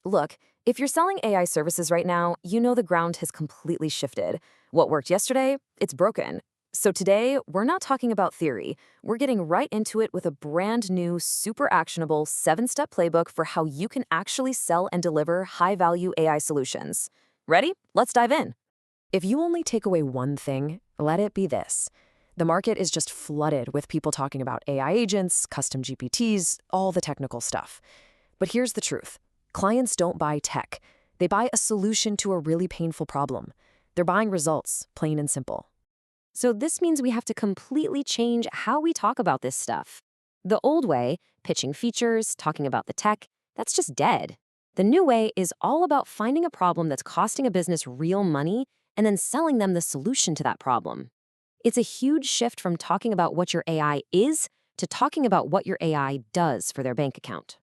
Look, if you're selling AI services right now, you know the ground has completely shifted. What worked yesterday, it's broken. So today, we're not talking about theory. We're getting right into it with a brand new, super actionable 7-step playbook for how you can actually sell and deliver high-value AI solutions. Ready? Let's dive in. If you only take away one thing, let it be this. The market is just flooded with people talking about AI agents, custom GPTs, all the technical stuff. But here's the truth. Clients don't buy tech. They buy a solution to a really painful problem. They're buying results, plain and simple. So this means we have to completely change how we talk about this stuff. The old way, pitching features, talking about the tech, that's just dead. The new way is all about finding a problem that's costing a business real money and then selling them the solution to that problem. It's a huge shift from talking about what your AI is to talking about what your AI does for their bank account.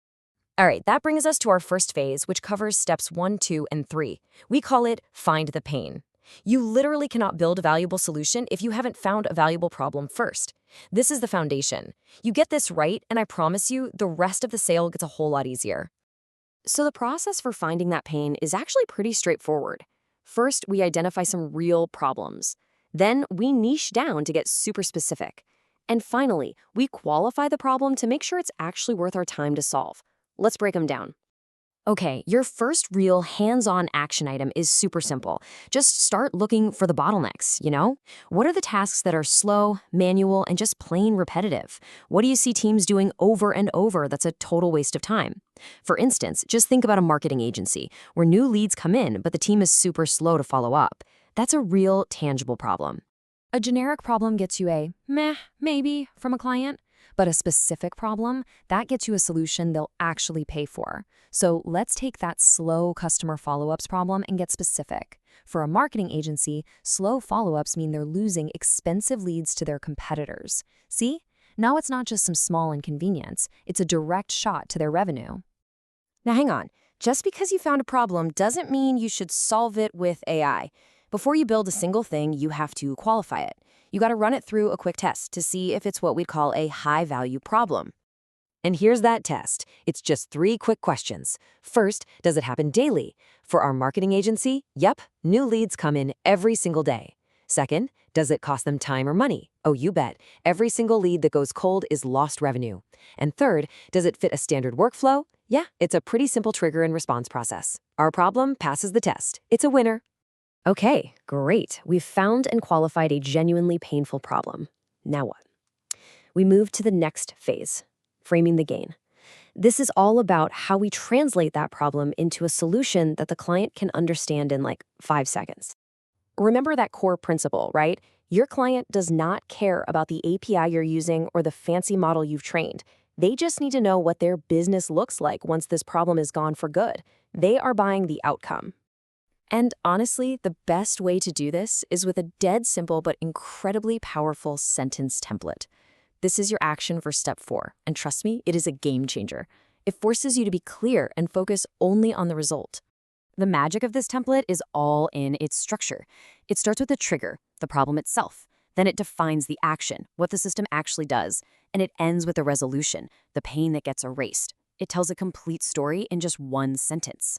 All right, that brings us to our first phase, which covers steps 1, 2, and 3. We call it Find the Pain. You literally cannot build a valuable solution if you haven't found a valuable problem first. This is the foundation. You get this right, and I promise you, the rest of the sale gets a whole lot easier. So the process for finding that pain is actually pretty straightforward. First, we identify some real problems. Then we niche down to get super specific. And finally, we qualify the problem to make sure it's actually worth our time to solve. Let's break them down. Okay, your first real hands-on action item is super simple. Just start looking for the bottlenecks, you know? What are the tasks that are slow, manual, and just plain repetitive? What do you see teams doing over and over that's a total waste of time? For instance, just think about a marketing agency where new leads come in, but the team is super slow to follow up. That's a real, tangible problem. A generic problem gets you a meh, maybe from a client. But a specific problem, that gets you a solution they'll actually pay for. So let's take that slow customer follow-ups problem and get specific. For a marketing agency, slow follow-ups mean they're losing expensive leads to their competitors. See? Now it's not just some small inconvenience, it's a direct shot to their revenue. Now hang on, just because you found a problem doesn't mean you should solve it with AI. Before you build a single thing, you have to qualify it. You got to run it through a quick test to see if it's what we'd call a high-value problem. And here's that test. It's just 3 quick questions. First, does it happen daily? For our marketing agency, yep, new leads come in every single day. Second, does it cost them time or money? Oh, you bet. Every single lead that goes cold is lost revenue. And third, does it fit a standard workflow? Yeah, it's a pretty simple trigger and response process. Our problem passes the test. It's a winner. Okay, great. We've found and qualified a genuinely painful problem. Now what? We move to the next phase, framing the gain. This is all about how we translate that problem into a solution that the client can understand in like 5 seconds. Remember that core principle, right? Your client does not care about the API you're using or the fancy model you've trained. They just need to know what their business looks like once this problem is gone for good. They are buying the outcome. And honestly, the best way to do this is with a dead simple but incredibly powerful sentence template. This is your action for step 4, and trust me, it is a game changer. It forces you to be clear and focus only on the result. The magic of this template is all in its structure. It starts with the trigger, the problem itself. Then it defines the action, what the system actually does, and it ends with the resolution, the pain that gets erased. It tells a complete story in just 1 sentence.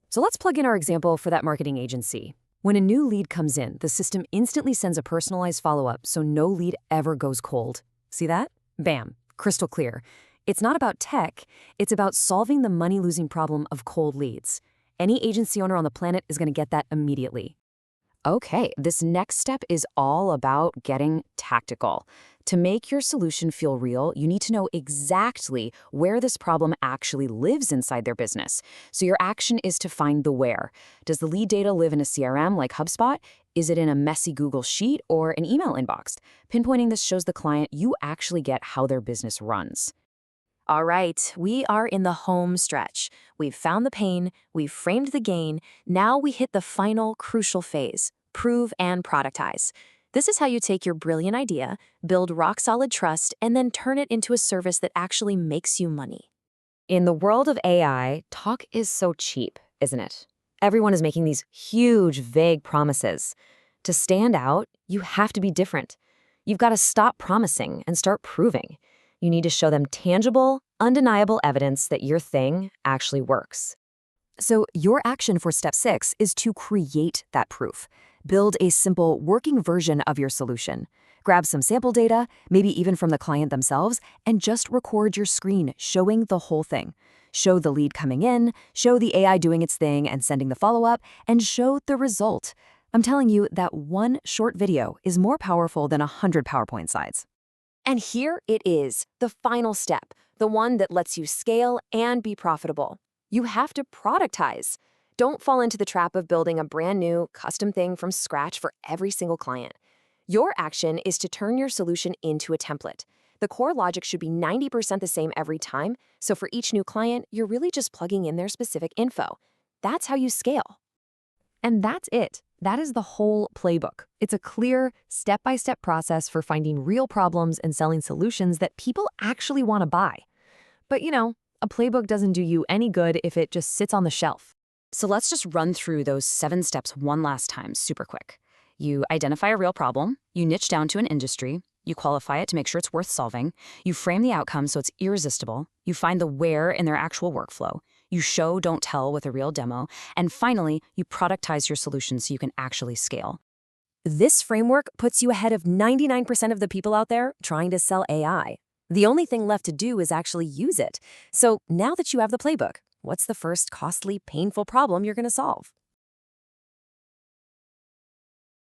So let's plug in our example for that marketing agency. When a new lead comes in, the system instantly sends a personalized follow-up so no lead ever goes cold. See that? Bam, crystal clear. It's not about tech, it's about solving the money-losing problem of cold leads. Any agency owner on the planet is going to get that immediately. Okay, this next step is all about getting tactical. To make your solution feel real, you need to know exactly where this problem actually lives inside their business. So your action is to find the where. Does the lead data live in a CRM like HubSpot? Is it in a messy Google Sheet or an email inbox? Pinpointing this shows the client you actually get how their business runs. All right, we are in the home stretch. We've found the pain, we've framed the gain, now we hit the final crucial phase, prove and productize. This is how you take your brilliant idea, build rock-solid trust, and then turn it into a service that actually makes you money. In the world of AI, talk is so cheap, isn't it? Everyone is making these huge, vague promises. To stand out, you have to be different. You've got to stop promising and start proving. You need to show them tangible, undeniable evidence that your thing actually works. So your action for step 6 is to create that proof. Build a simple working version of your solution. Grab some sample data, maybe even from the client themselves, and just record your screen showing the whole thing. Show the lead coming in, show the AI doing its thing and sending the follow-up, and show the result. I'm telling you that one short video is more powerful than 100 PowerPoint slides. And here it is, the final step, the one that lets you scale and be profitable. You have to productize. Don't fall into the trap of building a brand new, custom thing from scratch for every single client. Your action is to turn your solution into a template. The core logic should be 90% the same every time, so for each new client, you're really just plugging in their specific info. That's how you scale. And that's it. That is the whole playbook. It's a clear, step-by-step process for finding real problems and selling solutions that people actually want to buy. But a playbook doesn't do you any good if it just sits on the shelf. So let's just run through those 7 steps one last time, super quick. You identify a real problem, you niche down to an industry, you qualify it to make sure it's worth solving, you frame the outcome so it's irresistible, you find the where in their actual workflow, you show, don't tell with a real demo, and finally, you productize your solution so you can actually scale. This framework puts you ahead of 99% of the people out there trying to sell AI. The only thing left to do is actually use it. So now that you have the playbook, what's the first costly, painful problem you're going to solve?